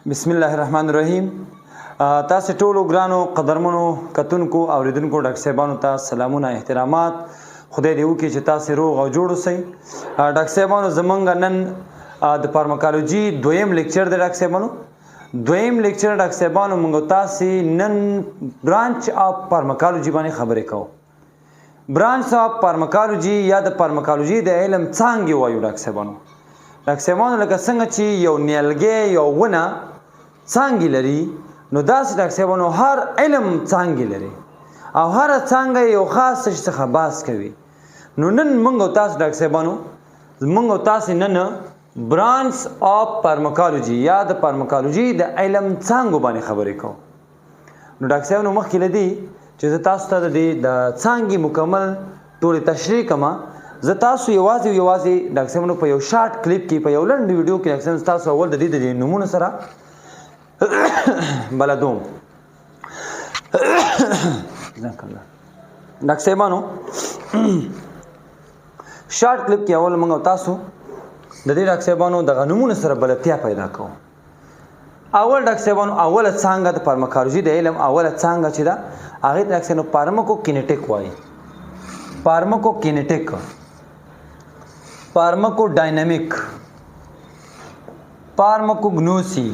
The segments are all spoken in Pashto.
बिस्मिल्लाहिर्रहमानिर्रहीम। तاسو ټولو ګرانو قدرمنو کتونکو اوریدونکو ډاکټر صاحبانو ته سلامونه احترامات. خدای دې وکړي چې تاسو روغ او جوړ اوسئ. ډاکټر صاحبانو زمونږ نن د فارماکالوجي دویم لیکچر دی. ډاکټر صاحبانو دویم لیکچر ډاکټر صاحبانو موږ تاسو نن برانچ اف فارماکالوجي باندې خبرې کوو. برانچ اف فارماکالوجي یا د فارماکالوجي د علم څانګې وایو. ډاکټر صاحبانو لکه څنګه چې یو نیالګی یو ونه څانګې لري، نو داسې ډاکټر صاحبانو هر علم څانګې لري او هر څانګه یو خاص شي څخه بحث کوي. نو نن موږ تاسو ډاکټر صاحبانو نن برانچ اف فارماکالوجي یا د فارماکالوجي د علم څانګو باندې خبرې کوو. نو ډاکټر صاحبانو مخکې له دې چې زه تاسو ته د څانګې مکمل ټولې تشریح کوم، زه تاسو یوازې ډاکټر صاحبانو په یو شارټ کلیپ کې په یو لنډ ویډیو کې ډاکټر صاحب تاسو اول د دې نومونو سره بلدوم. ډاکټر صاحبانو شارټ کلیپ کې اول موږ تاسو د دې ډاکټر صاحبانو د نومونو سره بلدتیا پیدا کوو. اول ډاکټر صاحبانو اوله څانګه د فارماکالوجي د علم اوله څانګه چې ده هغې ته ډاکټر صاحبانو فارماکوکینیټیک وایي. فارماکوکینیټیک، فارماکوډاینامیک، فارماکوګنوسی،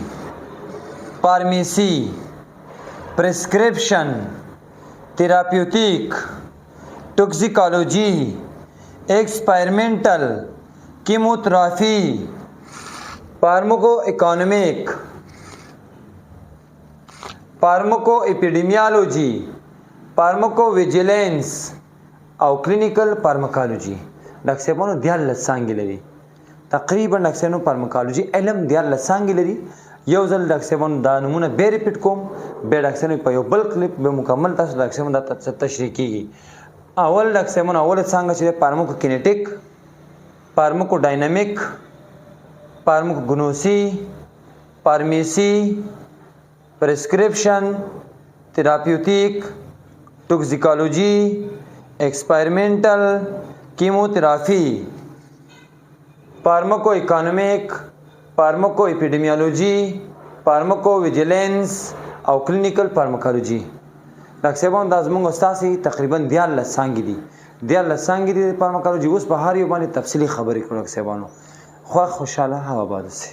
فارمیسی، پرسکرپشن، تھراپیوٹک، ٹوکسیکالوجی، ایکسپائرمنٹل، کیموتھراپی، فارماکو اکانومک، فارماکو اپیډیمیالوجي، فارماکو ویجیلنس او کلینیکل فارماکالوجي. ډاکټر صاحبانو 14 څانګې لري. تقریبا ډاکټر صاحبانو فارماکالوجي علم 14 څانګې لري. یو ځل ډاکټر صاحبانو دا نمونه بیا ریپیټ کوم، بیا ډاکټر صاحب په یو بل کلیپ به مکمل تاسو ډاکټر صاحب دا تشریح کیږي. اول ډاکټر صاحبانو اوله څانګه چې فارماکوکینیټیک، فارماکوډاینامیک، فارماکوګنوسی، فارمیسی، پرسکرپشن، تھراپیوٹک، ٹوکسیکالوجی، ایکسپائرمنٹل، کیموتھراپی، فارماکو اکانومک، فارماکو اپیډیمیالوجي، فارماکو ویجیلنس او کلینیکل فارماکالوجي. ډاکټر صاحبانو دا زموږ ستاسې تقریبا 14 څانګې دي. 14 څانګې دي د فارماکالوجي. اوس په هر یو باندې تفصیلي خبرې کړو ډاکټر صاحبانو. خوښ خوشحاله او آباد اوسئ.